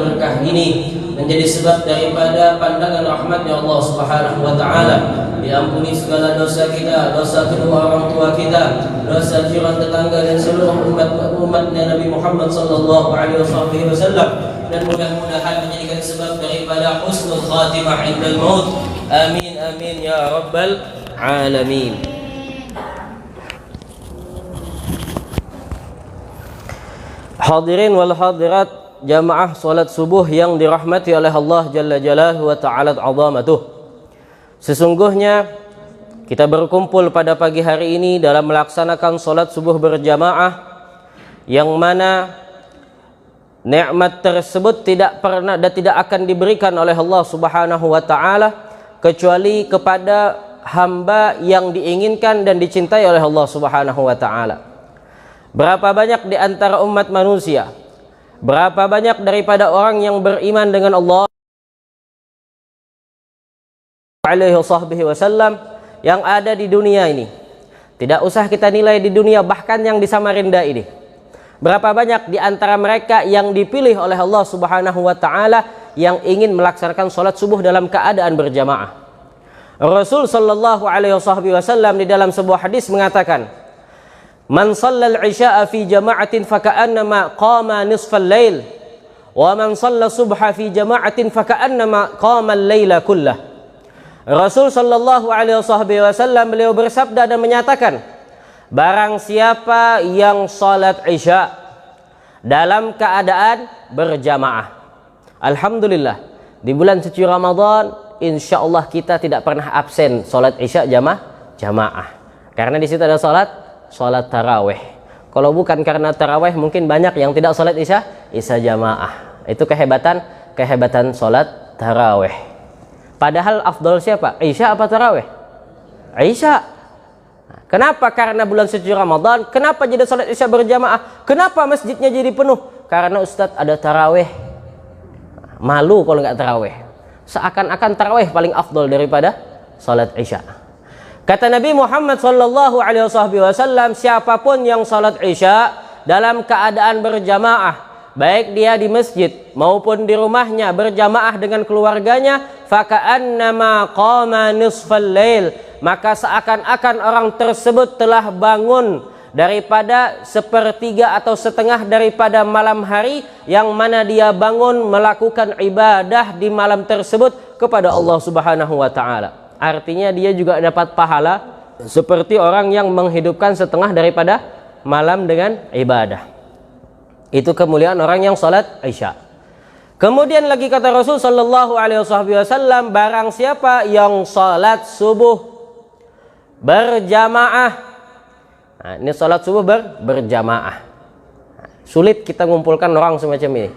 berkah ini menjadi sebab daripada pandangan rahmat-Nya Allah Subhanahu wa taala. Diampuni segala dosa kita, dosa kedua orang tua kita, dosa jiran tetangga dan seluruh umatnya Nabi Muhammad sallallahu alaihi wasallam, dan mudah-mudahan menjadikan sebab daripada husnul khatimah indal maut. Amin amin ya rabbal alamin. Hadirin wal hadirat, jamaah salat subuh yang dirahmati oleh Allah Jalla Jalaluhu wa ta'ala azamatuh. Sesungguhnya kita berkumpul pada pagi hari ini dalam melaksanakan salat subuh berjamaah, yang mana nikmat tersebut tidak pernah dan tidak akan diberikan oleh Allah Subhanahu wa taala kecuali kepada hamba yang diinginkan dan dicintai oleh Allah Subhanahu wa taala. Berapa banyak di antara umat manusia, berapa banyak daripada orang yang beriman dengan Allah alaihi wasallam yang ada di dunia ini. Tidak usah kita nilai di dunia, bahkan yang di Samarinda ini. Berapa banyak di antara mereka yang dipilih oleh Allah Subhanahu wa taala yang ingin melaksanakan salat subuh dalam keadaan berjamaah. Rasul sallallahu alaihi wasallam di dalam sebuah hadis mengatakan, "Man shallal isya'a fi jama'atin faka'annama qama nisfal lail, wa man shalla subha fi jama'atin faka'annama qama al-laila kullah." Rasul sallallahu alaihi wasallam beliau bersabda dan menyatakan, barang siapa yang salat isya dalam keadaan berjamaah. Alhamdulillah, di bulan suci Ramadan insyaallah kita tidak pernah absen salat isya jamaah. Karena di situ ada salat tarawih. Kalau bukan karena tarawih, mungkin banyak yang tidak salat isya jamaah. Itu kehebatan salat tarawih. Padahal afdal siapa? Isya apa tarawih? Isya. Kenapa? Karena bulan suci Ramadan. Kenapa jadi salat isya berjamaah? Kenapa masjidnya jadi penuh? Karena Ustadz ada tarawih. Malu kalau nggak tarawih. Seakan-akan tarawih paling afdal daripada salat isya. Kata Nabi Muhammad sallallahu alaihi wasallam, siapapun yang salat isya dalam keadaan berjamaah, baik dia di masjid maupun di rumahnya berjamaah dengan keluarganya, faka'annama qama nisfal lail, maka seakan-akan orang tersebut telah bangun daripada sepertiga atau setengah daripada malam hari, yang mana dia bangun melakukan ibadah di malam tersebut kepada Allah Subhanahu wa taala. Artinya dia juga dapat pahala seperti orang yang menghidupkan setengah daripada malam dengan ibadah. Itu kemuliaan orang yang salat isya. Kemudian lagi kata Rasul sallallahu alaihi wasallam, barang siapa yang salat subuh berjamaah. Nah, ini salat subuh berjamaah. Sulit kita ngumpulkan orang semacam ini.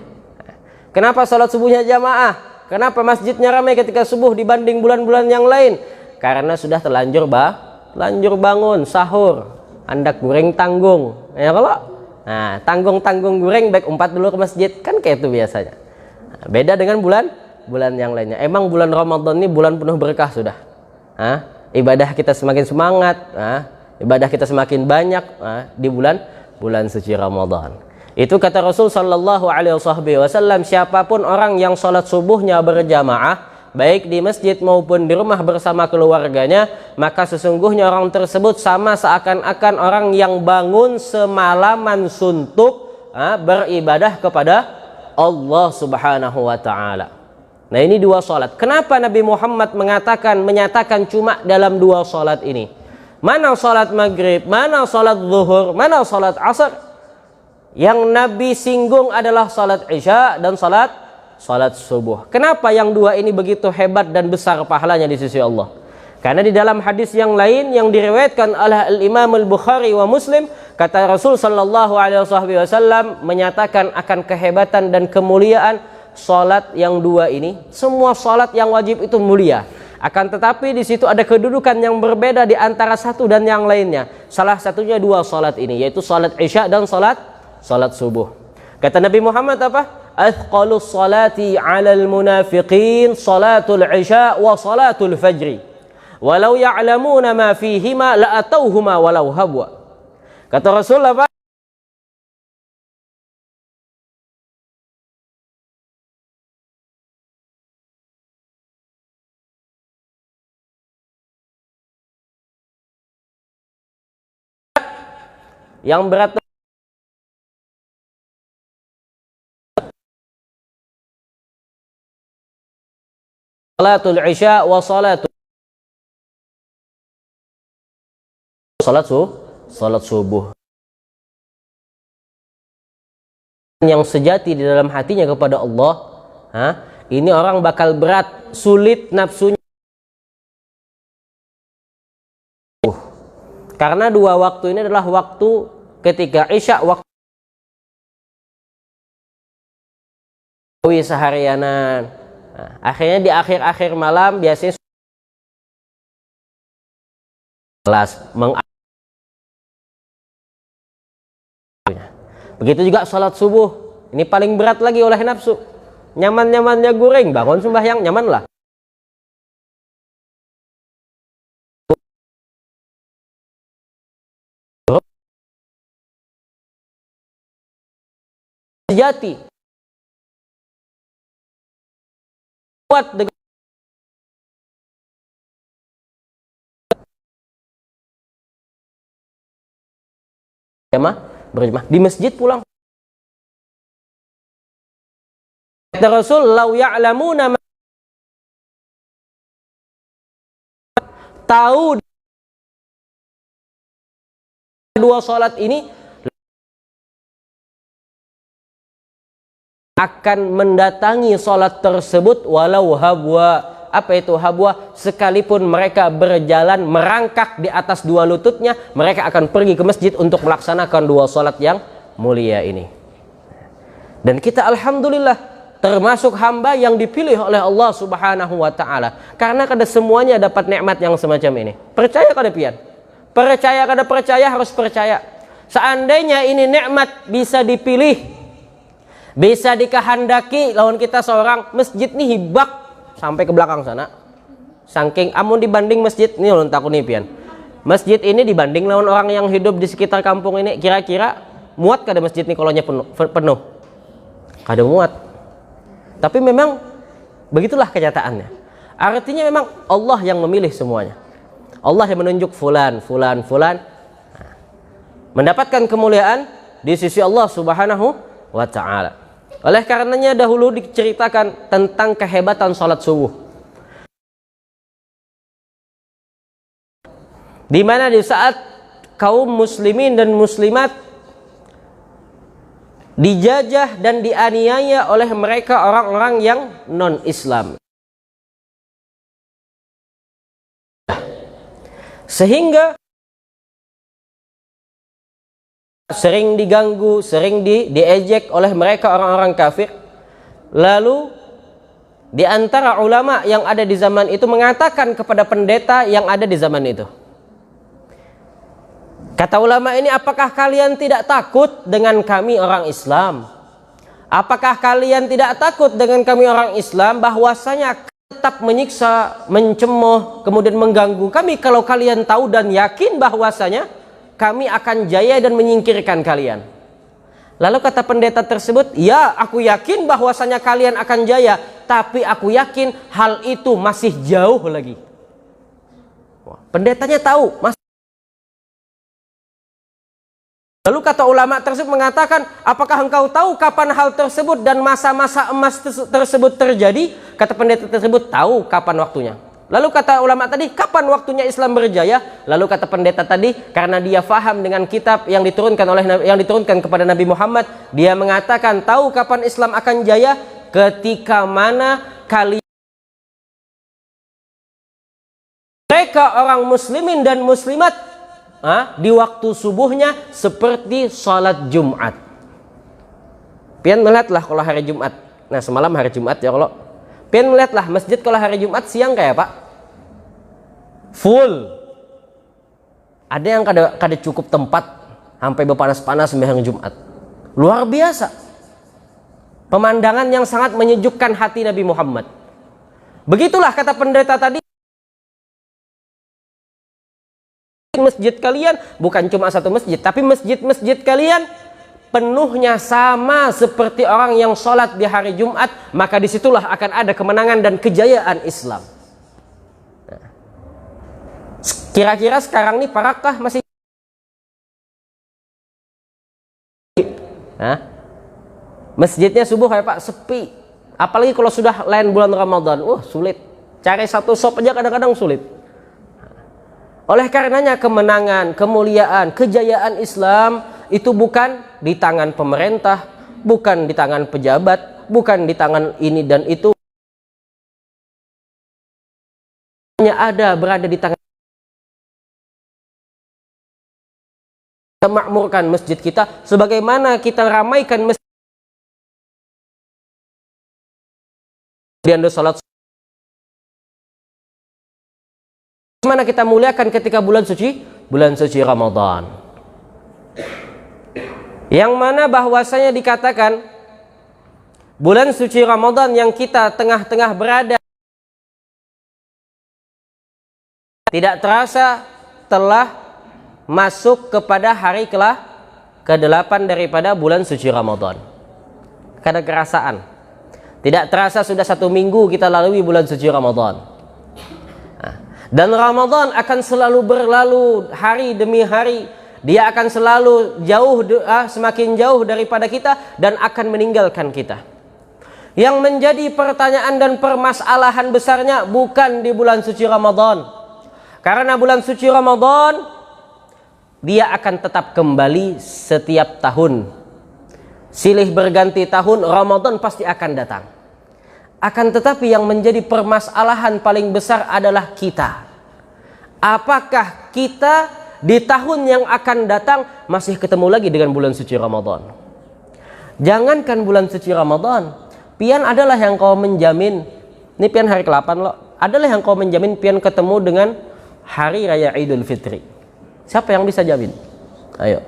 Kenapa salat subuhnya jamaah? Kenapa masjidnya ramai ketika subuh dibanding bulan-bulan yang lain? Karena sudah terlanjur bangun sahur, andak goreng tanggung. Ya kalau tanggung goreng baik umpat dulu ke masjid, kan kayak itu biasanya. Beda dengan bulan yang lainnya. Emang bulan Ramadan ini bulan penuh berkah sudah. Ibadah kita semakin semangat, ibadah kita semakin banyak di bulan suci Ramadan. Itu kata Rasul sallallahu alaihi wasallam, siapapun orang yang salat subuhnya berjamaah baik di masjid maupun di rumah bersama keluarganya, maka sesungguhnya orang tersebut sama seakan-akan orang yang bangun semalaman suntuk beribadah kepada Allah Subhanahu wa taala. Nah, ini dua salat. Kenapa Nabi Muhammad menyatakan cuma dalam dua salat ini? Mana salat maghrib, mana salat zuhur, mana salat asar? Yang Nabi singgung adalah salat isya dan salat subuh. Kenapa yang dua ini begitu hebat dan besar pahalanya di sisi Allah? Karena di dalam hadis yang lain yang diriwayatkan oleh Imam Al-Bukhari wa Muslim, kata Rasul sallallahu alaihi wasallam menyatakan akan kehebatan dan kemuliaan salat yang dua ini. Semua salat yang wajib itu mulia. Akan tetapi di situ ada kedudukan yang berbeda di antara satu dan yang lainnya. Salah satunya dua salat ini, yaitu salat isya dan salat subuh. Kata Nabi Muhammad apa? Athqalus salati 'alal munafiqin salatul isya wa salatul fajri. Walau ya'lamuna ma fihima la'atauhuma walau habwa. Kata Rasul apa? Yang berat salatul isya wa salat subuh. Yang sejati di dalam hatinya kepada Allah, ini orang bakal berat, sulit nafsunya. Karena dua waktu ini adalah waktu ketika isya, waktu seharianan. Akhirnya di akhir-akhir malam biasanya begitu juga sholat subuh. Ini paling berat lagi oleh nafsu. Nyaman-nyamannya goreng, bangun sembahyang nyaman lah. Sejati kuat dengan berjamaah di masjid pulang. Kata Rasul, "Lau ya'lamuna tahu dua salat ini akan mendatangi salat tersebut walau habwa." Apa itu habwa? Sekalipun mereka berjalan merangkak di atas dua lututnya, mereka akan pergi ke masjid untuk melaksanakan dua salat yang mulia ini. Dan kita alhamdulillah termasuk hamba yang dipilih oleh Allah Subhanahu wa taala. Karena kada semuanya dapat nikmat yang semacam ini. Percaya kada pian? Percaya kada percaya, harus percaya. Seandainya ini nikmat bisa dipilih, bisa dikehendaki lawan kita seorang, masjid nih hibak sampai ke belakang sana. Saking amun dibanding masjid ini ulun takut nih pian. Masjid ini dibanding lawan orang yang hidup di sekitar kampung ini, kira-kira muat kada masjid nih kalau penuh? Kada muat. Tapi memang begitulah kenyataannya. Artinya memang Allah yang memilih semuanya. Allah yang menunjuk fulan mendapatkan kemuliaan di sisi Allah Subhanahu wa taala. Oleh karenanya dahulu diceritakan tentang kehebatan salat subuh. Di mana di saat kaum muslimin dan muslimat dijajah dan dianiaya oleh mereka orang-orang yang non-Islam. Sehingga sering diganggu, sering diejek oleh mereka orang-orang kafir. Lalu di antara ulama yang ada di zaman itu mengatakan kepada pendeta yang ada di zaman itu, kata ulama ini, apakah kalian tidak takut dengan kami orang Islam? Apakah kalian tidak takut dengan kami orang Islam bahwasanya tetap menyiksa, mencemooh, kemudian mengganggu kami kalau kalian tahu dan yakin bahwasanya kami akan jaya dan menyingkirkan kalian? Lalu kata pendeta tersebut, ya aku yakin bahwasanya kalian akan jaya, tapi aku yakin hal itu masih jauh lagi. Pendetanya tahu. Lalu kata ulama tersebut mengatakan, apakah engkau tahu kapan hal tersebut dan masa-masa emas tersebut terjadi? Kata pendeta tersebut, tahu kapan waktunya. Lalu kata ulama tadi, kapan waktunya Islam berjaya? Lalu kata pendeta tadi, karena dia faham dengan kitab yang diturunkan kepada Nabi Muhammad, dia mengatakan tahu kapan Islam akan jaya ketika mana kalian mereka orang muslimin dan muslimat di waktu subuhnya seperti sholat Jumat. Pian melihatlah kalau hari Jumat. Nah semalam hari Jumat ya, kalau pian melihatlah masjid kalau hari Jumat siang kayak Pak full. Ada yang kada cukup tempat sampai berpanas-panas sembahyang Jumat. Luar biasa. Pemandangan yang sangat menyejukkan hati Nabi Muhammad. Begitulah kata pendeta tadi. Masjid kalian bukan cuma satu masjid, tapi masjid-masjid kalian penuhnya sama seperti orang yang sholat di hari Jumat, maka disitulah akan ada kemenangan dan kejayaan Islam. Kira-kira sekarang nih parakah masih Hah? Masjidnya subuh ya Pak sepi. Apalagi kalau sudah lain bulan Ramadan, sulit. Cari satu shop aja kadang-kadang sulit. Oleh karenanya kemenangan, kemuliaan, kejayaan Islam itu bukan di tangan pemerintah, bukan di tangan pejabat, bukan di tangan ini dan itu. Hanya ada berada di tangan. Kita makmurkan masjid kita sebagaimana kita ramaikan masjid. Kemudian salat. Bagaimana kita muliakan ketika bulan suci Ramadan. Yang mana bahwasanya dikatakan bulan suci Ramadan yang kita tengah-tengah berada tidak terasa telah masuk kepada hari ke-8 daripada bulan suci Ramadan. Kada kerasaan. Tidak terasa sudah 1 minggu kita lalui bulan suci Ramadan. Dan Ramadan akan selalu berlalu hari demi hari. Dia akan selalu semakin jauh daripada kita dan akan meninggalkan kita. Yang menjadi pertanyaan dan permasalahan besarnya bukan di bulan suci Ramadan. Karena bulan suci Ramadan dia akan tetap kembali setiap tahun. Silih berganti tahun, Ramadan pasti akan datang. Akan tetapi yang menjadi permasalahan paling besar adalah kita. Apakah kita di tahun yang akan datang masih ketemu lagi dengan bulan suci Ramadan? Jangankan bulan suci Ramadan, pian adalah yang kau menjamin, ini pian hari ke-8 loh, adalah yang kau menjamin pian ketemu dengan hari raya Idul Fitri. Siapa yang bisa jamin? Ayo.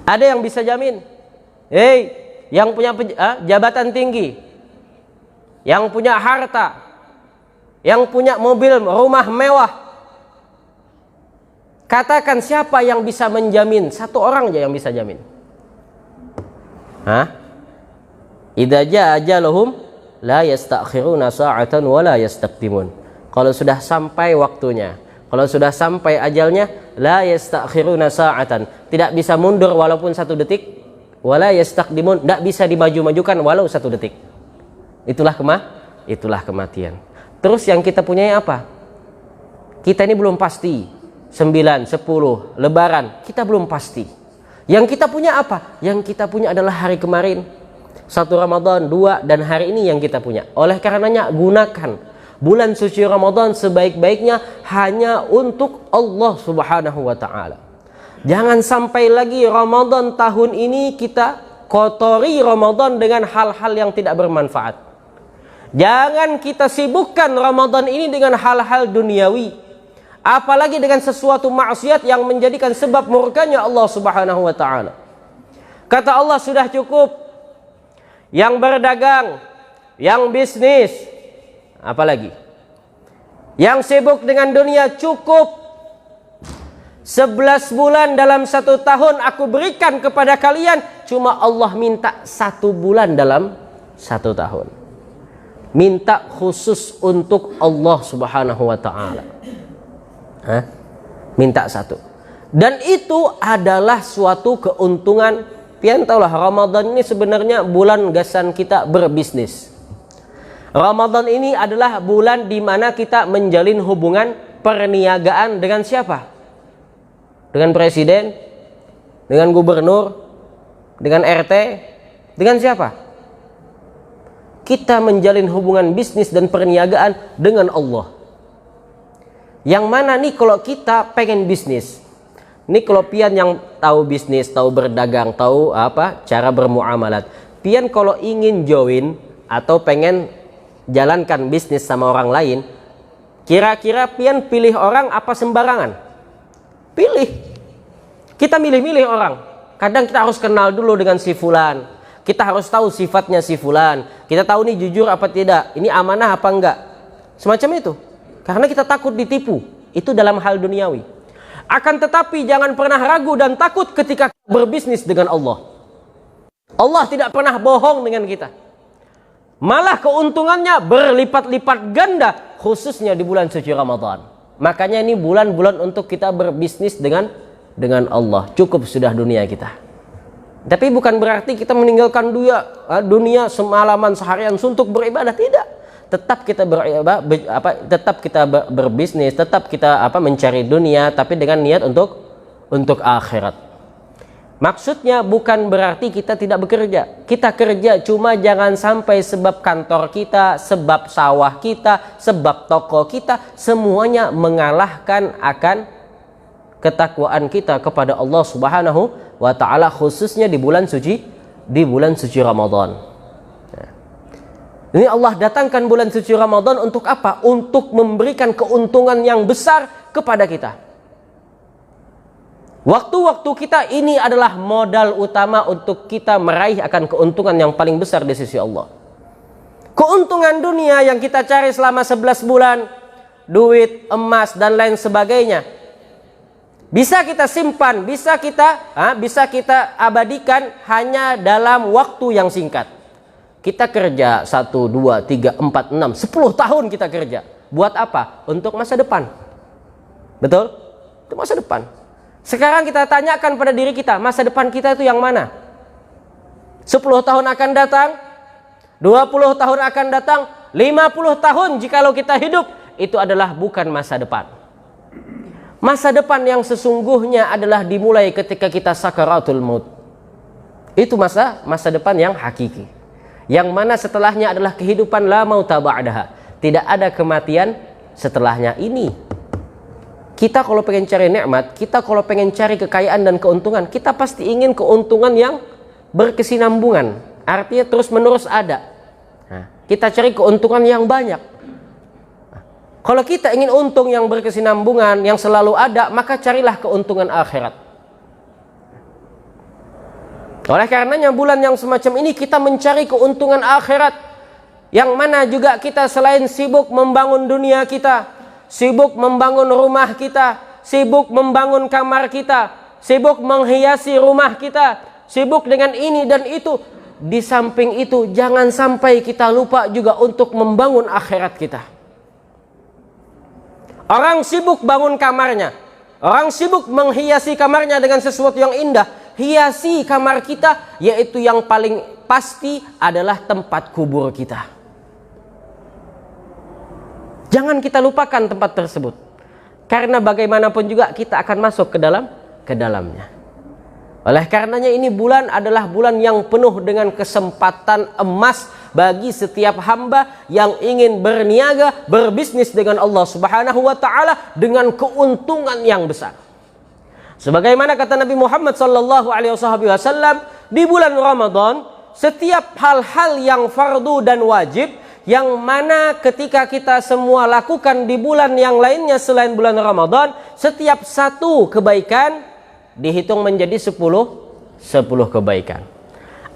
Ada yang bisa jamin? Yang punya jabatan tinggi, yang punya harta, yang punya mobil, rumah mewah. Katakan siapa yang bisa menjamin? Satu orang aja yang bisa jamin. Idza jaa ajaluhum la yastakhiruna sa'atan wa la yastaqdimun. Kalau sudah sampai waktunya, kalau sudah sampai ajalnya, la yastakhiruna sa'atan, tidak bisa mundur walaupun 1 detik, wa la yastaqdimun, tidak bisa dimaju-majukan walau 1 detik. Itulah kematian. Terus yang kita punya apa? Kita ini belum pasti. 9, 10, Lebaran, kita belum pasti. Yang kita punya apa? Yang kita punya adalah hari kemarin, 1 Ramadan, 2, dan hari ini yang kita punya. Oleh karenanya gunakan bulan suci Ramadan sebaik-baiknya hanya untuk Allah Subhanahu wa ta'ala. Jangan sampai lagi Ramadan tahun ini kita kotori Ramadan dengan hal-hal yang tidak bermanfaat. Jangan kita sibukkan Ramadan ini dengan hal-hal duniawi, apalagi dengan sesuatu maksiat yang menjadikan sebab murkanya Allah Subhanahu wa ta'ala. Kata Allah, sudah cukup yang berdagang, yang bisnis, apalagi yang sibuk dengan dunia, cukup. 11 bulan dalam 1 tahun aku berikan kepada kalian, cuma Allah minta 1 bulan dalam 1 tahun. Minta khusus untuk Allah Subhanahu wa ta'ala. Minta 1. Dan itu adalah suatu keuntungan. Pian tahulah Ramadan ini sebenarnya bulan gasan kita berbisnis. Ramadan ini adalah bulan di mana kita menjalin hubungan perniagaan dengan siapa? Dengan presiden, dengan gubernur, dengan RT, dengan siapa? Kita menjalin hubungan bisnis dan perniagaan dengan Allah. Yang mana nih kalau kita pengen bisnis, nih kalau pian yang tahu bisnis, tahu berdagang, tahu cara bermuamalat, pian kalau ingin join atau pengen jalankan bisnis sama orang lain, kira-kira pian pilih orang apa sembarangan? Pilih. Kita milih-milih orang. Kadang kita harus kenal dulu dengan si fulan. Kita harus tahu sifatnya si fulan. Kita tahu nih jujur apa tidak, ini amanah apa enggak. Semacam itu. Karena kita takut ditipu. Itu dalam hal duniawi. Akan tetapi jangan pernah ragu dan takut ketika berbisnis dengan Allah. Allah tidak pernah bohong dengan kita. Malah keuntungannya berlipat-lipat ganda, khususnya di bulan suci Ramadan. Makanya ini bulan-bulan untuk kita berbisnis dengan Allah. Cukup sudah dunia kita. Tapi bukan berarti kita meninggalkan dunia semalaman seharian suntuk beribadah, tidak. Tetap kita berbisnis, tetap kita mencari dunia, tapi dengan niat untuk akhirat. Maksudnya bukan berarti kita tidak bekerja. Kita kerja, cuma jangan sampai sebab kantor kita, sebab sawah kita, sebab toko kita, semuanya mengalahkan akan ketakwaan kita kepada Allah Subhanahu wa ta'ala, khususnya di bulan suci Ramadan. Ini Allah datangkan bulan suci Ramadan untuk apa? Untuk memberikan keuntungan yang besar kepada kita. Waktu-waktu kita ini adalah modal utama untuk kita meraih akan keuntungan yang paling besar di sisi Allah. Keuntungan dunia yang kita cari selama 11 bulan, duit, emas, dan lain sebagainya, bisa kita simpan, bisa kita abadikan hanya dalam waktu yang singkat. Kita kerja 1, 2, 3, 4, 6, 10 tahun kita kerja. Buat apa? Untuk masa depan. Betul? Untuk masa depan. Sekarang kita tanyakan pada diri kita, masa depan kita itu yang mana? 10 tahun akan datang, 20 tahun akan datang, 50 tahun jikalau kita hidup, itu adalah bukan masa depan. Masa depan yang sesungguhnya adalah dimulai ketika kita sakaratul maut. Itu masa depan yang hakiki. Yang mana setelahnya adalah kehidupan la mauta ba'daha. Tidak ada kematian setelahnya ini. Kita kalau pengen cari nikmat, kita kalau pengen cari kekayaan dan keuntungan, kita pasti ingin keuntungan yang berkesinambungan. Artinya terus menerus ada. Nah, kita cari keuntungan yang banyak. Kalau kita ingin untung yang berkesinambungan, yang selalu ada, maka carilah keuntungan akhirat. Oleh karenanya bulan yang semacam ini kita mencari keuntungan akhirat. Yang mana juga kita selain sibuk membangun dunia kita, sibuk membangun rumah kita, sibuk membangun kamar kita, sibuk menghiasi rumah kita, sibuk dengan ini dan itu. Di samping itu jangan sampai kita lupa juga untuk membangun akhirat kita. Orang sibuk bangun kamarnya, orang sibuk menghiasi kamarnya dengan sesuatu yang indah. Hiasi kamar kita, yaitu yang paling pasti adalah tempat kubur kita. Jangan kita lupakan tempat tersebut, karena bagaimanapun juga kita akan masuk ke dalamnya. Oleh karenanya ini bulan adalah bulan yang penuh dengan kesempatan emas bagi setiap hamba yang ingin berniaga, berbisnis dengan Allah Subhanahu wa ta'ala dengan keuntungan yang besar. Sebagaimana kata Nabi Muhammad sallallahu alaihi wasallam, di bulan Ramadan setiap hal-hal yang fardu dan wajib yang mana ketika kita semua lakukan di bulan yang lainnya selain bulan Ramadan, setiap satu kebaikan dihitung menjadi 10 kebaikan.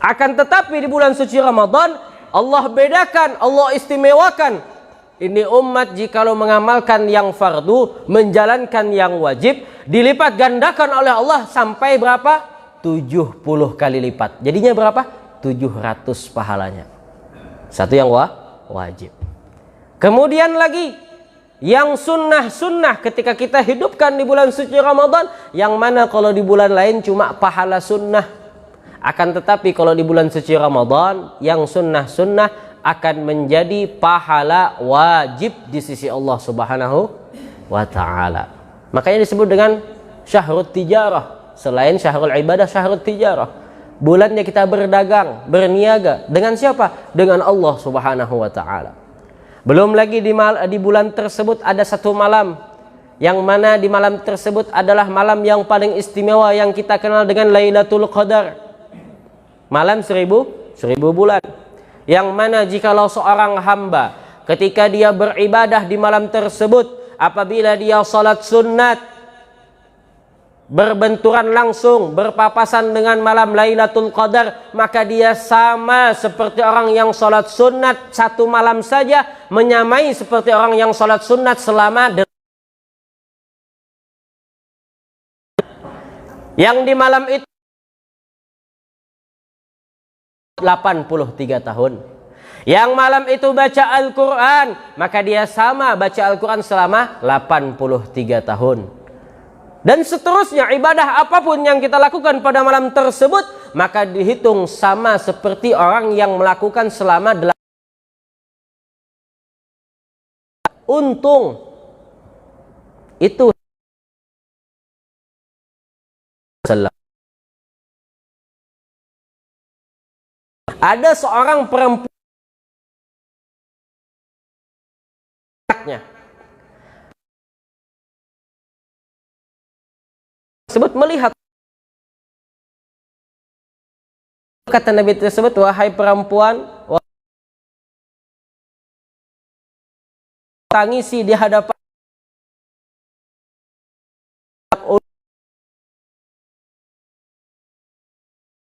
Akan tetapi di bulan suci Ramadan Allah bedakan, Allah istimewakan. Ini umat jikalau mengamalkan yang fardu, menjalankan yang wajib, dilipat gandakan oleh Allah sampai berapa? 70 kali lipat. Jadinya berapa? 700 pahalanya. Satu yang wajib. Kemudian lagi yang sunnah-sunnah ketika kita hidupkan di bulan suci Ramadan, yang mana kalau di bulan lain cuma pahala sunnah. Akan tetapi kalau di bulan suci Ramadan, yang sunnah-sunnah akan menjadi pahala wajib di sisi Allah Subhanahu wa ta'ala. Makanya disebut dengan syahrul tijarah. Selain syahrul ibadah, syahrul tijarah. Bulannya kita berdagang, berniaga. Dengan siapa? Dengan Allah Subhanahu wa ta'ala. Belum lagi di bulan tersebut ada satu malam, yang mana di malam tersebut adalah malam yang paling istimewa yang kita kenal dengan Lailatul Qadar. Malam 1000 bulan. Yang mana jikalau seorang hamba ketika dia beribadah di malam tersebut, apabila dia salat sunat, berbenturan langsung, berpapasan dengan malam Lailatul Qadar, maka dia sama seperti orang yang salat sunat satu malam saja, menyamai seperti orang yang salat sunat selama yang di malam itu 83 tahun. Yang malam itu baca Al-Quran, maka dia sama baca Al-Quran selama 83 tahun. Dan seterusnya, ibadah apapun yang kita lakukan pada malam tersebut, maka dihitung sama seperti orang yang melakukan selama 8. Untung itu ada seorang perempuan tersebut melihat, kata Nabi tersebut, wahai perempuan, tangisi di hadapan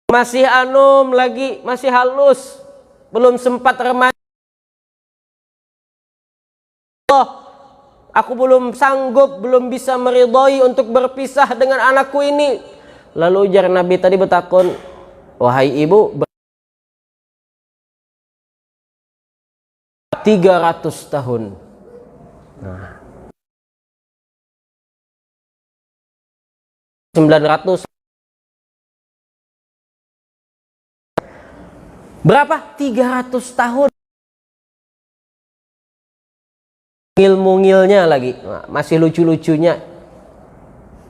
masih anum lagi, masih halus, belum sempat remaja. Aku belum sanggup, belum bisa meridhoi untuk berpisah dengan anakku ini. Lalu ujar Nabi tadi bertakun, wahai ibu, 300 tahun. Nah, 900. Berapa? 300 tahun. Ngil-mungilnya lagi, masih lucu-lucunya.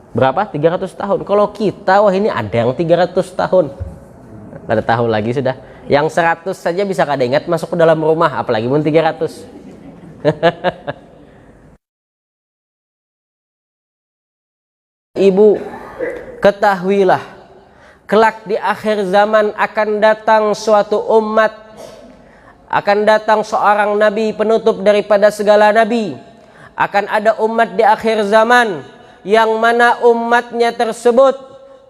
Berapa? 300 tahun. Kalau kita, wah ini ada yang 300 tahun. Ada tahun lagi sudah. Yang 100 saja bisa kada ingat masuk ke dalam rumah, apalagi pun 300. Ibu, ketahuilah, kelak di akhir zaman akan datang suatu umat, akan datang seorang nabi penutup daripada segala nabi. Akan ada umat di akhir zaman yang mana umatnya tersebut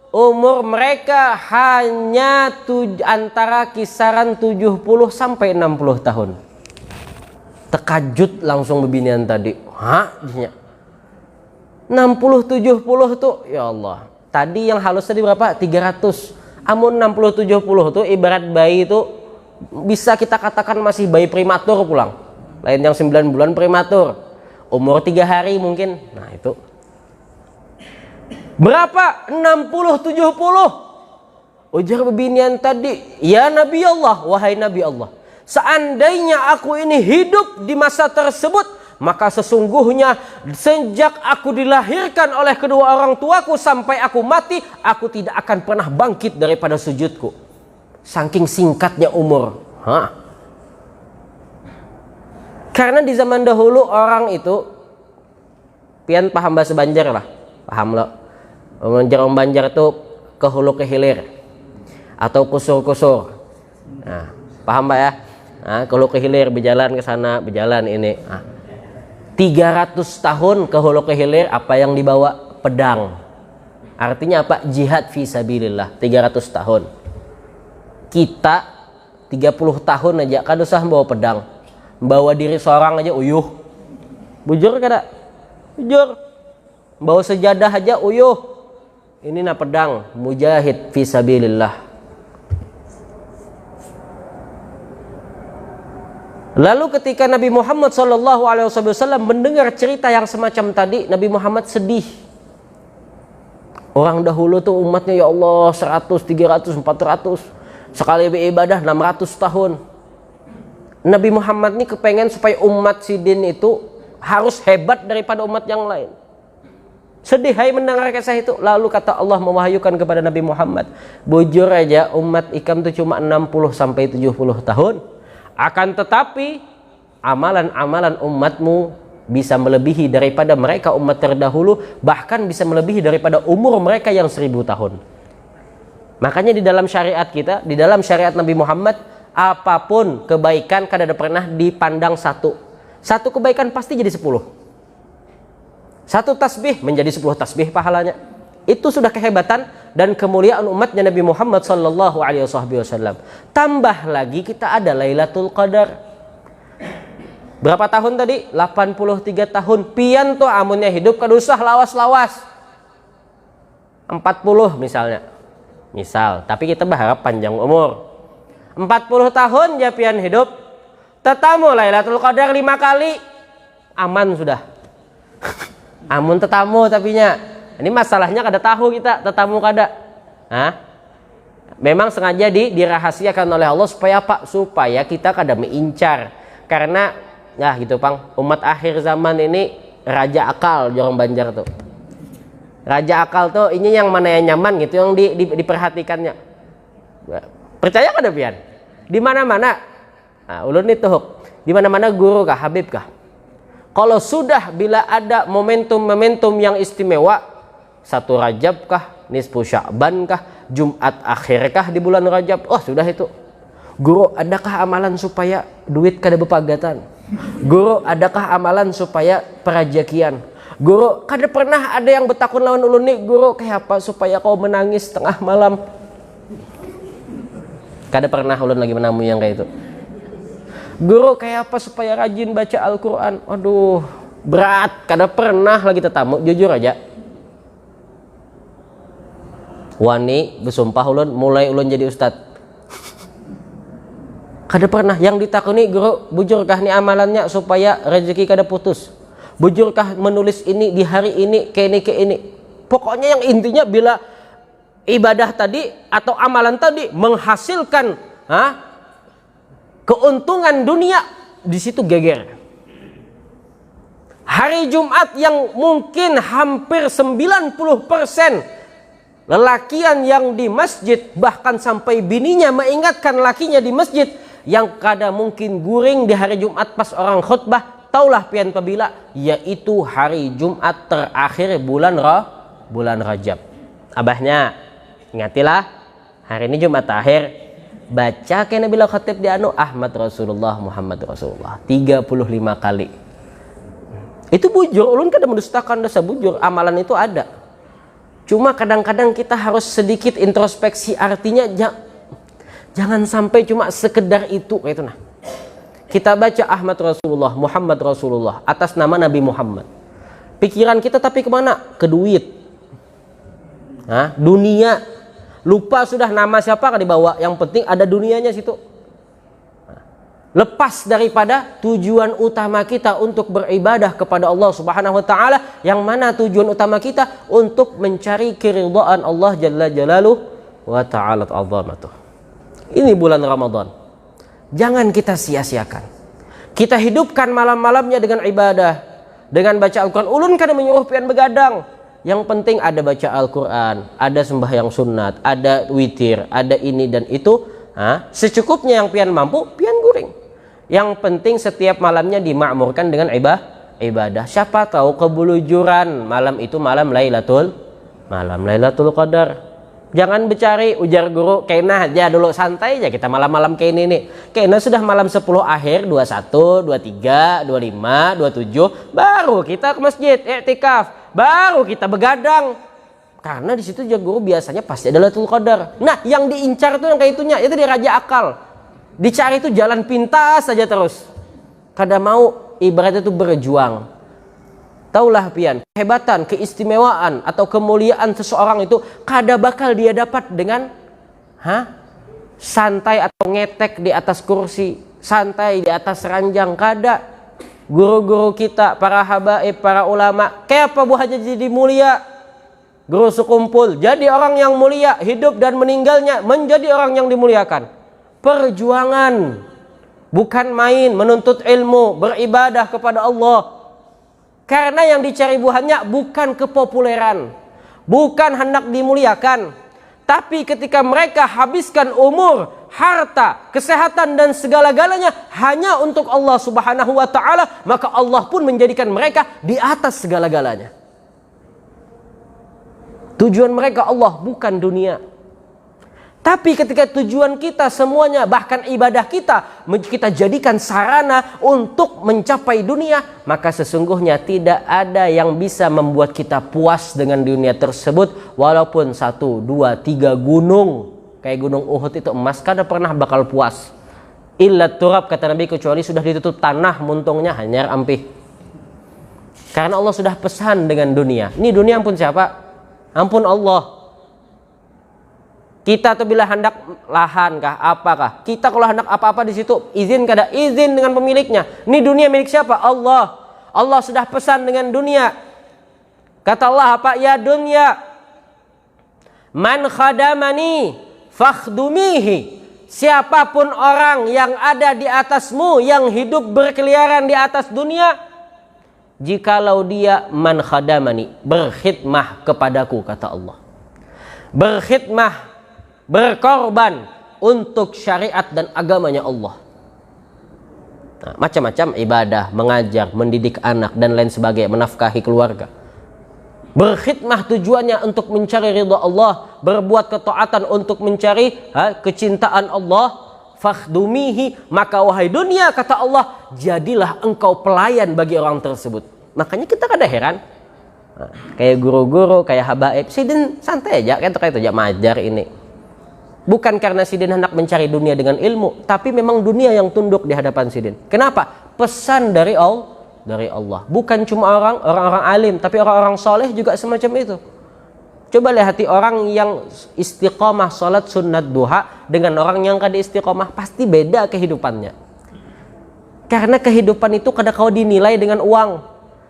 umur mereka hanya antara kisaran 70 sampai 60 tahun. Terkajut langsung bebinian tadi. Hah? 60 70 tuh, ya Allah. Tadi yang halus tadi berapa? 300. Amun 60 70 tuh ibarat bayi itu bisa kita katakan masih bayi prematur pulang. Lain yang 9 bulan prematur. Umur 3 hari mungkin. Nah, itu. Berapa? 60 70. Ujar bebinian tadi, ya Nabi Allah, wahai Nabi Allah, seandainya aku ini hidup di masa tersebut, maka sesungguhnya sejak aku dilahirkan oleh kedua orang tuaku sampai aku mati, aku tidak akan pernah bangkit daripada sujudku. Saking singkatnya umur. Karena di zaman dahulu orang itu, pian paham bahasa Banjar lah, paham lo. Orang Banjar itu ke hulu ke hilir atau kusur-kusur. Nah, paham Pak ya? Nah, ke hulu ke hilir, berjalan ke sana, berjalan ini. 300 tahun ke hulu ke hilir, apa yang dibawa? Pedang. Artinya apa? Jihad fi sabilillah. 300 tahun. Kita 30 tahun aja kan usah bawa pedang, bawa diri seorang aja uyuh. Bujur kada? Bujur. Bawa sejadah aja uyuh. Ini na pedang, mujahid fi sabilillah. Lalu ketika Nabi Muhammad SAW mendengar cerita yang semacam tadi, Nabi Muhammad sedih. Orang dahulu tuh umatnya ya Allah 100, 300, 400. Sekali beribadah 600 tahun. Nabi Muhammad ini kepengen supaya umat sidin itu harus hebat daripada umat yang lain. Sedih hai mendengar kisah itu. Lalu kata Allah mewahyukan kepada Nabi Muhammad, bujur aja umat ikam itu cuma 60 sampai 70 tahun. Akan tetapi amalan-amalan umatmu bisa melebihi daripada mereka umat terdahulu, bahkan bisa melebihi daripada umur mereka yang 1000 tahun. Makanya di dalam syariat kita, di dalam syariat Nabi Muhammad, apapun kebaikan kada ada pernah dipandang satu. Satu kebaikan pasti jadi 10. Satu tasbih menjadi 10 tasbih pahalanya. Itu sudah kehebatan dan kemuliaan umatnya Nabi Muhammad sallallahu alaihi wasallam. Tambah lagi kita ada Lailatul Qadar. Berapa tahun tadi? 83 tahun. Pian tuh amunnya hidup kada usah lawas-lawas. 40 misalnya. Misal, tapi kita berharap panjang umur. 40 tahun ya pian hidup. Tetamu Lailatul Qadar 5 kali. Aman sudah. Amun tetamu tapinya. Ini masalahnya kada tahu kita, tetamu kada. Hah? Memang sengaja dirahasiakan oleh Allah supaya apa? Supaya kita kada mengincar. Karena ya gitu Pang, umat akhir zaman ini raja akal orang Banjar tuh. Raja akal tuh ini yang mana yang nyaman gitu, yang diperhatikannya. Percaya kada pian? Di mana-mana. Nah, ulun itu di mana-mana guru kah, habib kah? Kalau sudah bila ada momentum-momentum yang istimewa, 1 Rajab kah, nisfu Sya'ban kah, Jumat akhir kah di bulan Rajab, oh sudah itu. Guru, adakah amalan supaya duit kada bepagatan? Guru, adakah amalan supaya perajakian? Guru, kada pernah ada yang betakun lawan ulun nih, guru, kayak apa supaya kau menangis tengah malam? Kada pernah ulun lagi menamu yang kayak itu. Guru, kayak apa supaya rajin baca Al-Quran? Aduh, berat, kada pernah lagi tetamu, jujur aja. Wani bersumpah ulun mulai ulun jadi ustad. Kada pernah yang ditakuni, guru, bujurkah nih amalannya supaya rezeki kada putus? Bujurkah menulis ini di hari ini ke ini? Pokoknya yang intinya bila ibadah tadi atau amalan tadi menghasilkan keuntungan dunia, di situ geger. Hari Jumat yang mungkin hampir 90% lelakian yang di masjid, bahkan sampai bininya mengingatkan lakinya di masjid, yang kada mungkin guring di hari Jumat pas orang khutbah, taulah pian pabila, yaitu hari Jumat terakhir bulan Rajab. Abahnya, ingatilah, hari ini Jumat akhir, baca kena bila khatib di Ahmad Rasulullah Muhammad Rasulullah 35 kali. Itu bujur, ulun kada mendustakan dosa bujur, amalan itu ada. Cuma kadang-kadang kita harus sedikit introspeksi, artinya jangan sampai cuma sekedar itu kayak itu nah. Kita baca Ahmad Rasulullah, Muhammad Rasulullah atas nama Nabi Muhammad. Pikiran kita tapi kemana? Ke duit. Dunia. Lupa sudah nama siapa kan dibawa, yang penting ada dunianya situ. Lepas daripada tujuan utama kita untuk beribadah kepada Allah Subhanahu wa taala, yang mana tujuan utama kita untuk mencari keridhaan Allah Jalla Jalaluhu wa ta'ala azamatuh. Ini bulan Ramadan. Jangan kita sia-siakan. Kita hidupkan malam-malamnya dengan ibadah, dengan baca Al-Qur'an. Ulun kada menyuruh pian begadang. Yang penting ada baca Al-Qur'an, ada sembahyang sunat, ada witir, ada ini dan itu. Secukupnya yang pian mampu, pian guring. Yang penting setiap malamnya dimakmurkan dengan ibadah. Siapa tahu kebulujuran malam itu malam Lailatul Qadar. Jangan bercari, ujar guru, kena aja dulu, santai aja kita malam-malam kayak ini nih. Kena sudah malam 10 akhir, 21, 23, 25, 27, baru kita ke masjid, i'tikaf, baru kita begadang. Karena di situ guru biasanya pasti ada Lailatul Qadar. Nah, yang diincar tuh yang kayak itunya, itu dia raja akal. Dicari itu jalan pintas saja terus. Kada mau ibarat itu berjuang. Taulah pian, kehebatan, keistimewaan atau kemuliaan seseorang itu kada bakal dia dapat dengan santai atau ngetek di atas kursi, santai di atas ranjang. Kada. Guru-guru kita, para habaib, para ulama, kayak apa buahnya jadi mulia? Guru sekumpul, jadi orang yang mulia, hidup dan meninggalnya menjadi orang yang dimuliakan. Perjuangan, bukan main, menuntut ilmu, beribadah kepada Allah. Karena yang dicari buahnya bukan kepopuleran, bukan hendak dimuliakan, tapi ketika mereka habiskan umur, harta, kesehatan dan segala-galanya hanya untuk Allah Subhanahu wa taala, maka Allah pun menjadikan mereka di atas segala-galanya. Tujuan mereka Allah, bukan dunia. Tapi ketika tujuan kita semuanya, bahkan ibadah kita jadikan sarana untuk mencapai dunia, maka sesungguhnya tidak ada yang bisa membuat kita puas dengan dunia tersebut. Walaupun 1, 2, 3 gunung, kayak gunung Uhud itu emas, kada pernah bakal puas. Illa turab, kata Nabi, kecuali sudah ditutup tanah muntungnya hanyar ampih. Karena Allah sudah pesan dengan dunia. Ini dunia ampun siapa? Ampun Allah. Kita tuh bila hendak lahan kah, apakah? Kita kalau hendak apa-apa di situ, izin kada? Izin dengan pemiliknya. Ini dunia milik siapa? Allah. Allah sudah pesan dengan dunia. Kata Allah apa? Ya dunya, man khadamani fakhdumihi. Siapapun orang yang ada di atasmu, yang hidup berkeliaran di atas dunia, jikalau dia man khadamani, berkhidmah kepadaku, kata Allah. Berkhidmah, berkorban untuk syariat dan agamanya Allah. Nah, macam-macam ibadah, mengajar, mendidik anak dan lain sebagainya, menafkahi keluarga. Berkhidmah tujuannya untuk mencari ridha Allah, berbuat ketaatan untuk mencari kecintaan Allah. Fakhdumihi, maka wahai dunia, kata Allah, jadilah engkau pelayan bagi orang tersebut. Makanya kita kada heran, kayak guru-guru, kayak habaib, sidin santai aja, kayak itu aja majar ini. Bukan karena sidin hendak mencari dunia dengan ilmu, tapi memang dunia yang tunduk di hadapan sidin. Kenapa? Pesan dari Allah. Bukan cuma orang-orang alim, tapi orang-orang soleh juga semacam itu. Coba lihat orang yang istiqomah sholat sunat duha dengan orang yang kada istiqomah, pasti beda kehidupannya. Karena kehidupan itu kada kau dinilai dengan uang.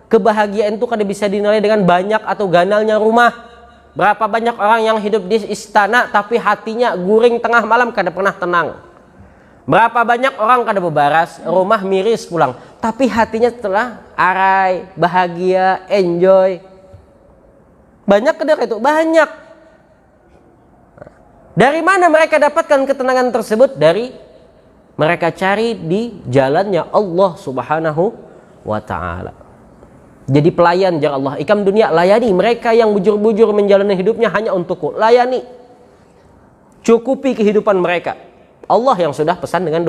Kebahagiaan itu kada bisa dinilai dengan banyak atau ganalnya rumah. Berapa banyak orang yang hidup di istana tapi hatinya guring tengah malam, kada pernah tenang. Berapa banyak orang kada bebaras, rumah miris pulang, tapi hatinya setelah arai, bahagia, enjoy. Banyak kada itu? Banyak. Dari mana mereka dapatkan ketenangan tersebut? Dari mereka cari di jalannya Allah Subhanahu wa ta'ala. Jadi pelayan jar Allah. Ikam dunia, layani mereka yang bujur-bujur menjalani hidupnya hanya untukku. Layani. Cukupi kehidupan mereka. Allah yang sudah pesan dengan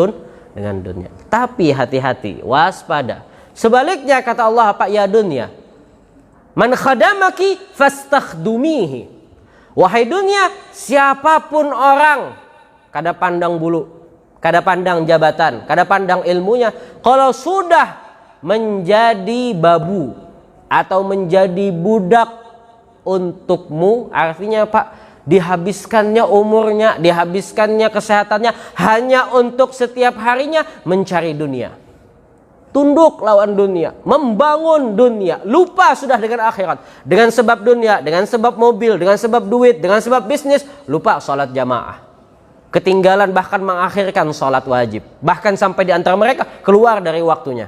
dunia. Tapi hati-hati, waspada. Sebaliknya kata Allah apa? Ya dunia, man khadamaki fastakhdumihi. Wahai dunia, siapapun orang, kada pandang bulu, kada pandang jabatan, kada pandang ilmunya, kalau sudah menjadi babu atau menjadi budak untukmu, artinya Pak, dihabiskannya umurnya, dihabiskannya kesehatannya hanya untuk setiap harinya mencari dunia. Tunduk lawan dunia, membangun dunia, lupa sudah dengan akhirat. Dengan sebab dunia, dengan sebab mobil, dengan sebab duit, dengan sebab bisnis, lupa sholat jamaah. Ketinggalan bahkan mengakhirkan sholat wajib. Bahkan sampai di antara mereka keluar dari waktunya.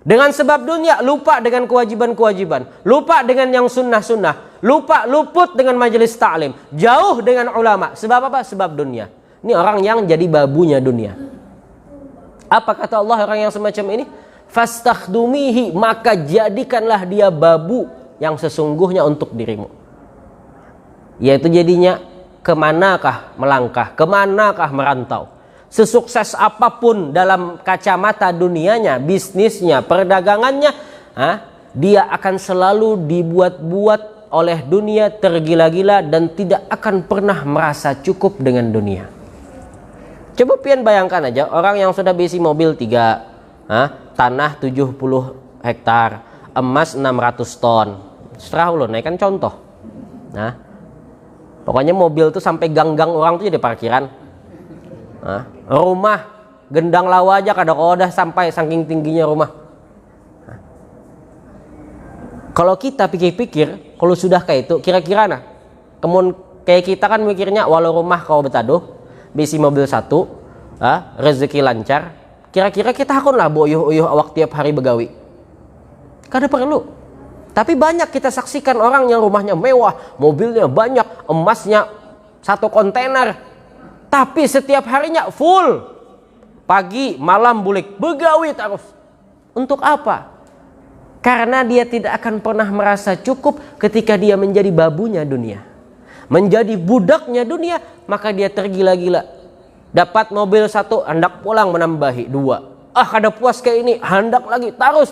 Dengan sebab dunia, lupa dengan kewajiban-kewajiban, lupa dengan yang sunnah-sunnah, lupa luput dengan majelis ta'lim, jauh dengan ulama. Sebab apa? Sebab dunia. Ini orang yang jadi babunya dunia. Apa kata Allah orang yang semacam ini? Fastakhdumihi, maka jadikanlah dia babu yang sesungguhnya untuk dirimu. Yaitu jadinya kemanakah melangkah, kemanakah merantau. Sesukses apapun dalam kacamata dunianya, bisnisnya, perdagangannya, dia akan selalu dibuat-buat oleh dunia, tergila-gila dan tidak akan pernah merasa cukup dengan dunia. Coba pian bayangkan aja orang yang sudah bisi mobil 3, tanah 70 hektar, emas 600 ton. Serah lo, naikkan contoh. Pokoknya mobil tuh sampai gang-gang orang tuh jadi parkiran. Rumah gendang lawa aja kada sampai saking tingginya rumah. Kalau kita pikir-pikir, kalau sudah kayak itu kira-kira kemun kayak kita kan mikirnya walau rumah kau betaduh, bisi mobil 1, rezeki lancar, kira-kira kita akunlah boyuh-uyuh awak tiap hari begawi. Kada perlu. Tapi banyak kita saksikan orang yang rumahnya mewah, mobilnya banyak, emasnya 1 kontainer. Tapi setiap harinya full. Pagi, malam bulik, begawi terus. Untuk apa? Karena dia tidak akan pernah merasa cukup ketika dia menjadi babunya dunia. Menjadi budaknya dunia, maka dia tergila-gila. Dapat mobil 1, hendak pulang menambahi 2. Kada puas kayak ini, hendak lagi, terus.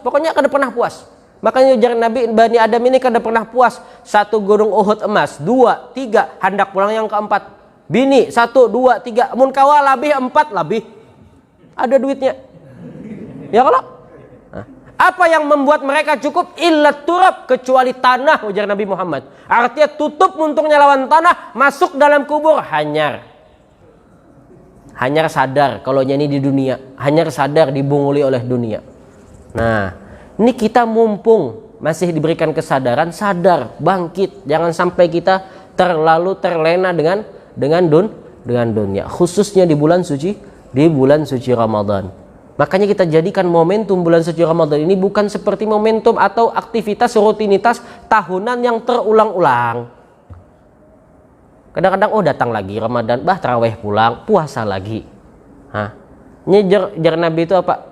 Pokoknya kada pernah puas. Makanya ujar Nabi, Bani Adam ini kada pernah puas. 1 gunung Uhud emas, 2, 3, hendak pulang yang keempat. Bini 1, 2, 3, mun kawa lebih 4 lebih. Ada duitnya. Ya kalau? Apa yang membuat mereka cukup? Illat turab, kecuali tanah, ujar Nabi Muhammad. Artinya tutup untungnya lawan tanah, masuk dalam kubur, hanyar. Hanyar sadar kalau ini di dunia, hanyar sadar dibunguli oleh dunia. Nah, ini kita mumpung masih diberikan kesadaran, sadar, bangkit. Jangan sampai kita terlalu terlena dengan dunia, khususnya di bulan suci Ramadan. Makanya kita jadikan momentum bulan suci Ramadan ini bukan seperti momentum atau aktivitas rutinitas tahunan yang terulang-ulang. Kadang-kadang datang lagi Ramadan, taraweh pulang, puasa lagi. Jar Nabi itu apa?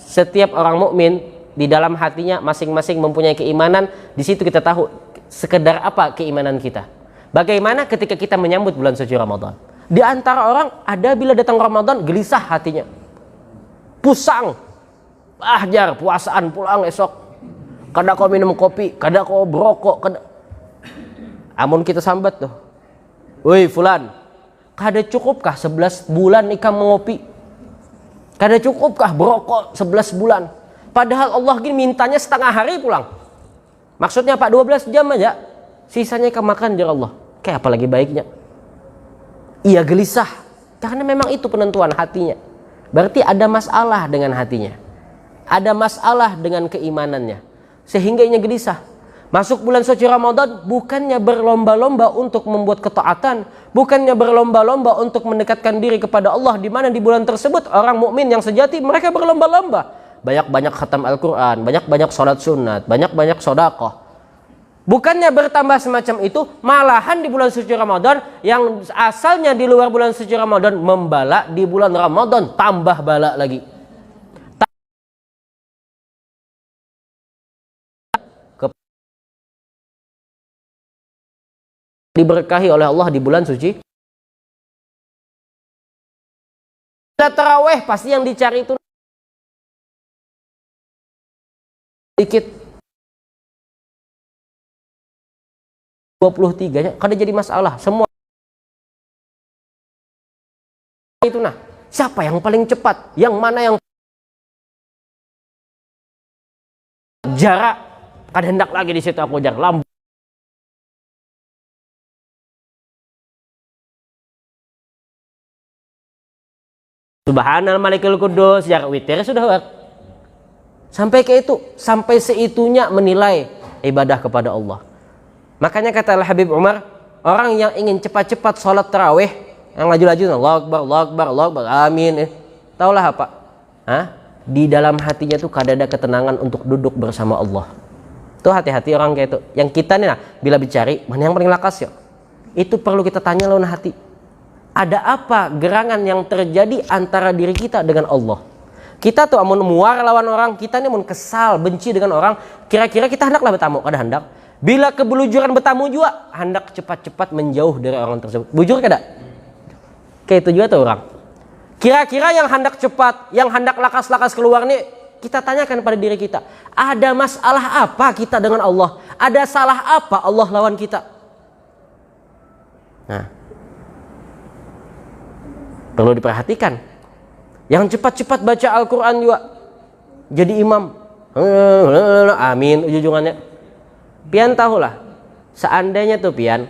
Setiap orang mukmin di dalam hatinya masing-masing mempunyai keimanan. Di situ kita tahu sekedar apa keimanan kita. Bagaimana ketika kita menyambut bulan suci Ramadan? Di antara orang ada bila datang Ramadan gelisah hatinya, pusang, jar puasaan pulang esok, kada kau minum kopi, kada kau berokok, kada. Amun kita sambat tuh, woi fulan, kada cukupkah 11 bulan ikam mengopi? Kada cukupkah berokok 11 bulan? Padahal Allah gini mintanya setengah hari pulang. Maksudnya Pak 12 jam aja, sisanya ikam makan jar Allah. Kayak apa lagi baiknya? Ia gelisah karena memang itu penentuan hatinya. Berarti ada masalah dengan hatinya, ada masalah dengan keimanannya, sehingga ia gelisah. Masuk bulan suci Ramadan bukannya berlomba-lomba untuk membuat ketaatan, bukannya berlomba-lomba untuk mendekatkan diri kepada Allah, di mana di bulan tersebut orang mukmin yang sejati mereka berlomba-lomba, banyak-banyak khatam Al-Quran, banyak-banyak sholat sunat, banyak-banyak sedekah. Bukannya bertambah semacam itu, malahan di bulan suci Ramadan yang asalnya di luar bulan suci Ramadan membala, di bulan Ramadan tambah bala lagi. Diberkahi oleh Allah di bulan suci. Bila taraweh pasti yang dicari itu sedikit. 23-nya kada jadi masalah semua itu. Siapa yang paling cepat, yang mana yang jarak, kada hendak lagi di situ aku jar lampu. Subhanal Malikul Kudus, jarak witir sudah sampai ke itu, sampai seitunya menilai ibadah kepada Allah. Makanya kata Habib Umar, orang yang ingin cepat-cepat sholat tarawih, yang laju-laju, Allahu Akbar, Allahu Akbar, Allahu Akbar, amin. Taulah apa? Di dalam hatinya tuh kada ada ketenangan untuk duduk bersama Allah. Tuh hati-hati orang kayak itu. Yang kita nih bila bicara, mana yang paling lakas ya? Itu perlu kita tanya lawan hati. Ada apa gerangan yang terjadi antara diri kita dengan Allah? Kita tuh amun muar lawan orang, kita nih amun kesal, benci dengan orang, kira-kira kita hendaklah bertamu, kada hendak. Bila kebelujuran bertamu juga, hendak cepat-cepat menjauh dari orang tersebut. Bujur kada? Kayak itu juga tuh orang. Kira-kira yang hendak cepat, yang hendak lakas-lakas keluar nih, kita tanyakan pada diri kita. Ada masalah apa kita dengan Allah? Ada salah apa Allah lawan kita? Perlu diperhatikan. Yang cepat-cepat baca Al-Quran juga, jadi imam, amin ujung-ujungannya. Pian tahulah, seandainya tuh pian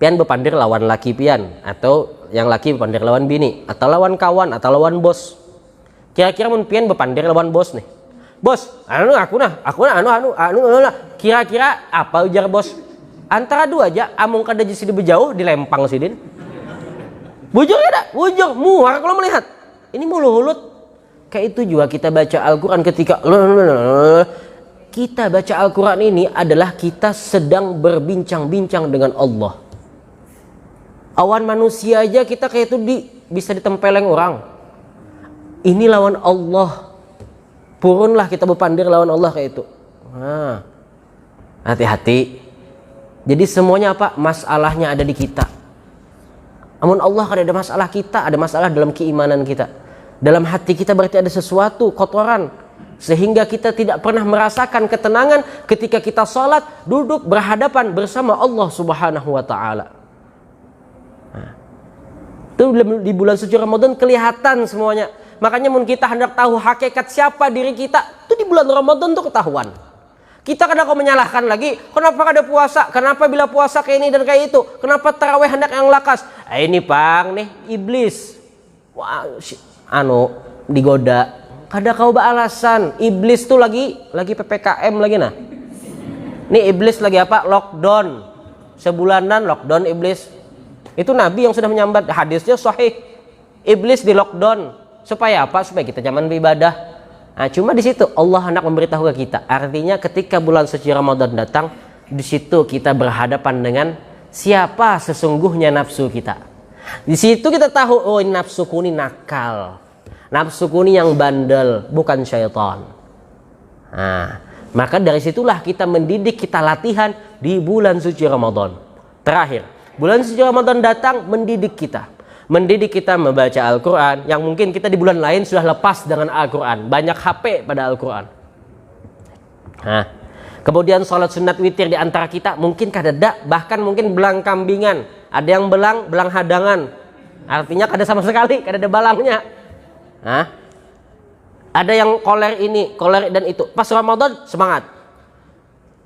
berpandir lawan laki pian, atau yang laki berpandir lawan bini, atau lawan kawan, atau lawan bos. Kira-kira mun pian berpandir lawan bos nih, bos, aku nah, kira-kira apa ujar bos? Antara dua aja, amung kada jadi berjauh dilempang sidin. Bujur ya dak? Bujur, muar kalau melihat. Ini mulu-hulut. Kayak itu juga kita baca Al-Quran ketika kita baca Al-Quran ini adalah kita sedang berbincang-bincang dengan Allah. Awan manusia aja kita kayak itu bisa ditempeleng orang. Ini lawan Allah. Purunlah kita berpandir lawan Allah kayak itu. Hati-hati. Jadi semuanya apa? Masalahnya ada di kita. Amun Allah kada ada masalah kita, ada masalah dalam keimanan kita. Dalam hati kita berarti ada sesuatu kotoran. Sehingga kita tidak pernah merasakan ketenangan ketika kita sholat, duduk berhadapan bersama Allah Subhanahu wa Ta'ala. Itu di bulan suci Ramadan kelihatan semuanya. Makanya mun kita hendak tahu hakikat siapa diri kita, itu di bulan Ramadan tuh ketahuan. Kita kadang kau menyalahkan lagi, kenapa ada puasa? Kenapa bila puasa kayak ini dan kayak itu? Kenapa tarawih hendak yang lakas? Ini pang nih iblis. Wah, digoda. Kada kau beralasan, iblis tuh lagi PPKM lagi nah. Nih iblis lagi apa? Lockdown. Sebulanan lockdown iblis. Itu Nabi yang sudah menyambat, hadisnya sahih. Iblis di lockdown. Supaya apa? Supaya kita jangan beribadah. Nah, cuma di situ Allah hendak memberitahu ke kita. Artinya ketika bulan suci Ramadan datang, di situ kita berhadapan dengan siapa sesungguhnya nafsu kita. Di situ kita tahu, oh ini nafsuku ini nakal. Nafsuku ini yang bandel, bukan syaitan. Nah, maka dari situlah kita mendidik, kita latihan di bulan suci Ramadan. Terakhir, bulan suci Ramadan datang mendidik kita. Mendidik kita membaca Al-Quran, yang mungkin kita di bulan lain sudah lepas dengan Al-Quran. Banyak HP pada Al-Quran. Nah, kemudian sholat sunat witir di antara kita mungkin kadada, bahkan mungkin belang kambingan. Ada yang belang hadangan. Artinya kada sama sekali, kada ada balangnya. Nah, ada yang koler ini, koler dan itu. Pas Ramadan semangat.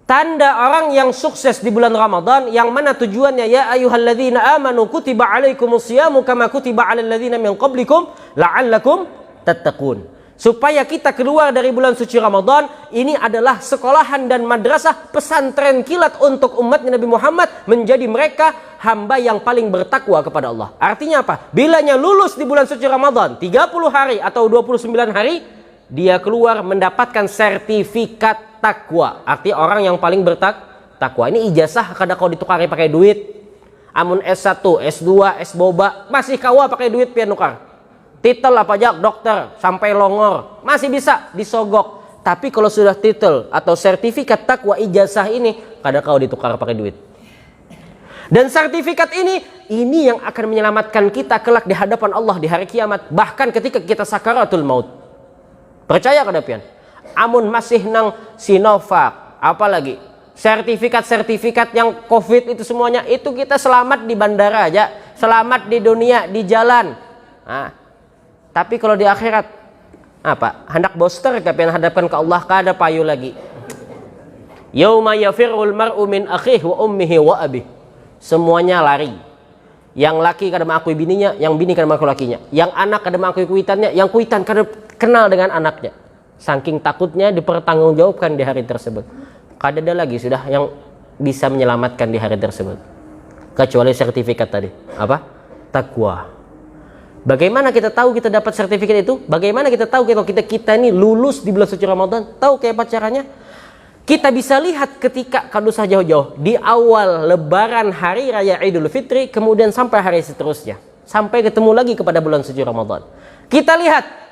Tanda orang yang sukses di bulan Ramadan yang mana tujuannya ya ayyuhalladzina amanu kutiba alaikumusyamu kama kutiba alal ladzina min qablikum la'allakum tattaqun. Supaya kita keluar dari bulan suci Ramadan, ini adalah sekolahan dan madrasah pesantren kilat untuk umat Nabi Muhammad menjadi mereka hamba yang paling bertakwa kepada Allah. Artinya apa? Bilanya lulus di bulan suci Ramadan 30 hari atau 29 hari, dia keluar mendapatkan sertifikat takwa. Arti orang yang paling bertakwa. Ini ijazah kada kau ditukari pakai duit. Amun S1, S2, S-boba masih kawa pakai duit pian nukar. Titel apa aja dokter sampai longor masih bisa disogok. Tapi kalau sudah titel atau sertifikat takwa ijazah ini kada kau ditukar pakai duit. Dan sertifikat ini yang akan menyelamatkan kita kelak di hadapan Allah di hari kiamat, bahkan ketika kita sakaratul maut. Percaya kada pian? Amun masih nang Sinovac, apalagi sertifikat yang COVID itu semuanya, itu kita selamat di bandara aja, selamat di dunia, di jalan. Nah, tapi kalau di akhirat apa? Hendak booster kapan hadapkan ke Allah kada payu lagi. Yauma yafirul mar'u min akhihi wa ummihi wa abihi. Semuanya lari. Yang laki kada mengakui bininya, yang bini kada mengakui lakinya, yang anak kada mengakui kuitannya, yang kuitan kada kenal dengan anaknya. Saking takutnya dipertanggungjawabkan di hari tersebut. Kada ada lagi sudah yang bisa menyelamatkan di hari tersebut. Kecuali sertifikat tadi. Apa? Takwa. Bagaimana kita tahu kita dapat sertifikat itu? Bagaimana kita tahu kalau kita ini lulus di bulan suci Ramadan? Tahu kayak apa caranya? Kita bisa lihat ketika kada usah jauh-jauh. Di awal lebaran hari raya Idul Fitri, kemudian sampai hari seterusnya. Sampai ketemu lagi kepada bulan suci Ramadan. Kita lihat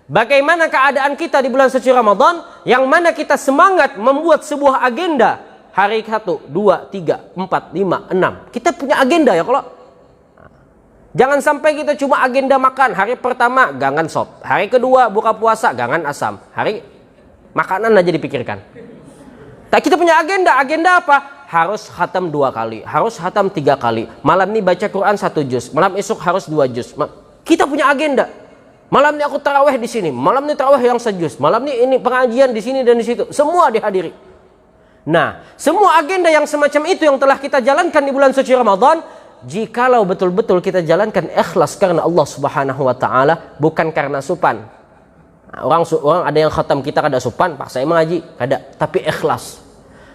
bagaimana keadaan kita di bulan suci Ramadan, yang mana kita semangat membuat sebuah agenda. Hari 1, 2, 3, 4, 5, 6. Kita punya agenda ya kalau. Jangan sampai kita cuma agenda makan. Hari pertama gangan sop. Hari kedua buka puasa gangan asam. Hari makanan aja dipikirkan. Tapi kita punya agenda. Agenda apa? Harus khatam 2 kali. Harus khatam 3 kali. Malam ini baca Quran 1 juz. Malam esok harus 2 juz. Kita punya agenda. Malam ini aku taraweh di sini, malam ini taraweh yang sejus, malam ini pengajian di sini dan di situ, semua dihadiri. Nah, semua agenda yang semacam itu yang telah kita jalankan di bulan suci Ramadan, jikalau betul-betul kita jalankan ikhlas karena Allah Subhanahu wa taala, bukan karena supan. Nah, orang ada yang khatam kita kada supan, paksa mengaji, kada, tapi ikhlas.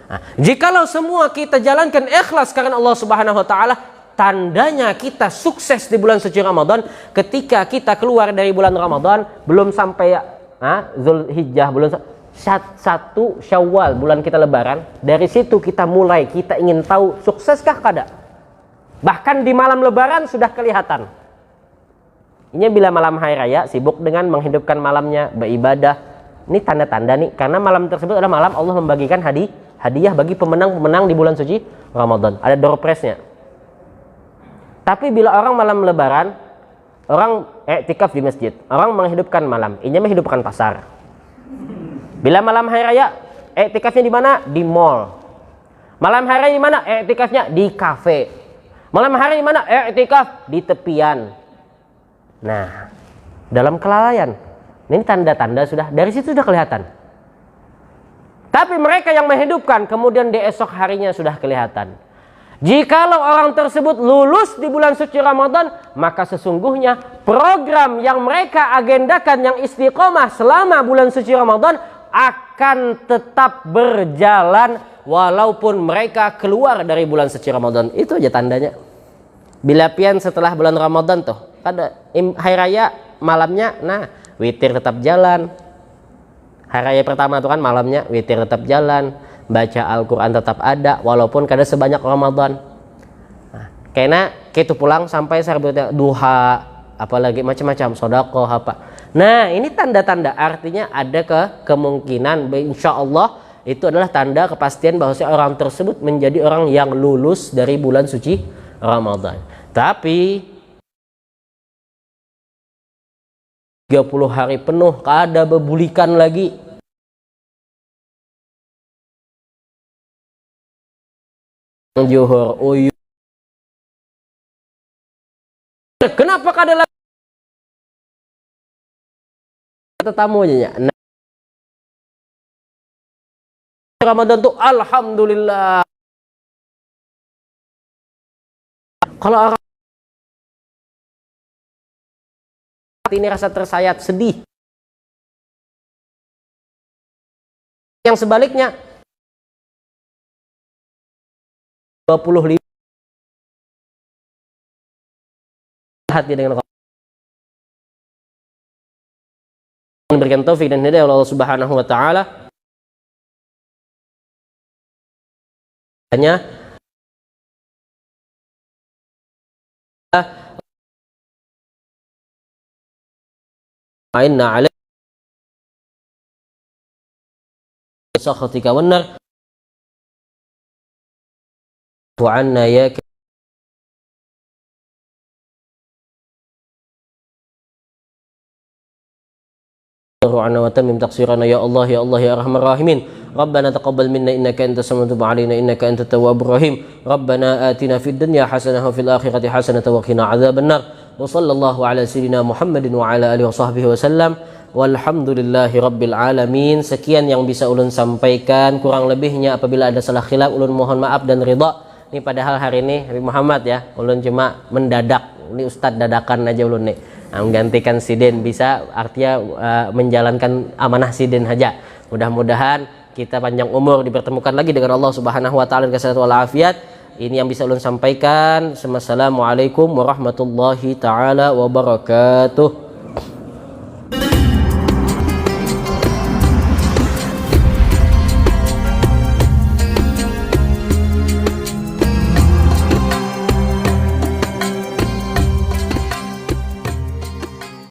Nah, jikalau semua kita jalankan ikhlas karena Allah Subhanahu wa taala, tandanya kita sukses di bulan suci Ramadan. Ketika kita keluar dari bulan Ramadan, belum sampai Zulhijjah, belum 1 Syawal, bulan kita lebaran. Dari situ kita mulai, kita ingin tahu sukseskah kada. Bahkan di malam lebaran sudah kelihatan. Ini bila malam hari raya sibuk dengan menghidupkan malamnya, beribadah. Ini tanda-tanda nih, karena malam tersebut adalah malam Allah membagikan hadiah bagi pemenang-pemenang di bulan suci Ramadan. Ada door prize-nya. Tapi bila orang malam lebaran, orang iktikaf di masjid, orang menghidupkan malam, ini menghidupkan pasar. Bila malam hari raya, iktikafnya di mana? Di mall. Malam hari raya di mana? Iktikafnya di kafe. Malam hari di mana? Iktikaf di tepian. Nah, dalam kelalaian. Ini tanda-tanda sudah, dari situ sudah kelihatan. Tapi mereka yang menghidupkan, kemudian di esok harinya sudah kelihatan. Jikalau orang tersebut lulus di bulan suci Ramadan, maka sesungguhnya program yang mereka agendakan yang istiqomah selama bulan suci Ramadan akan tetap berjalan walaupun mereka keluar dari bulan suci Ramadan. Itu aja tandanya. Bila pian setelah bulan Ramadan tuh, pada hari raya malamnya, nah witir tetap jalan. Hari raya pertama tuh kan malamnya witir tetap jalan, baca Al-Quran tetap ada, walaupun kada sebanyak Ramadan. Nah, karena kita pulang sampai serbutnya duha, apalagi macam-macam sedekah apa. Nah ini tanda-tanda, artinya ada kemungkinan insya Allah itu adalah tanda kepastian bahwa orang tersebut menjadi orang yang lulus dari bulan suci Ramadan. Tapi 30 hari penuh kada bebulikan lagi. Juhur uyuh. Kenapa kada lagi? Tetamu aja. Nah, Ramadan tuh alhamdulillah. Kalau orang ini rasa tersayat, sedih. Yang sebaliknya 25 hati dengan memberikan taufik dan hidayah Allah Subhanahu wa taala. Hanya Inna alaihi sakhatika wan nar wa anna ya Ru'ana wa tamim taqsirana ya Allah ya Allah ya arhamar rahimin. Rabbana taqabbal minna innaka antas samiul tub alaina innaka antat tawwabur rahim. Rabbana atina fid dunya hasanah wa fil akhirati hasanah wa qina adzaban nar. Wa sallallahu ala sayyidina Muhammadin wa ala alihi wa sahbihi wasallam. Walhamdulillahi rabbil alamin. Sekian yang bisa ulun sampaikan, kurang lebihnya apabila ada salah khilaf ulun mohon maaf dan ridha. Ini padahal hari ini Habib Muhammad ya, ulun cuma mendadak. Ini ustadz dadakan aja ulun nih. Menggantikan Siden, bisa artinya menjalankan amanah Siden saja. Mudah-mudahan kita panjang umur, dipertemukan lagi dengan Allah Subhanahu wa taala, kesehatan walafiat. Ini yang bisa ulun sampaikan. Assalamualaikum warahmatullahi taala wabarakatuh.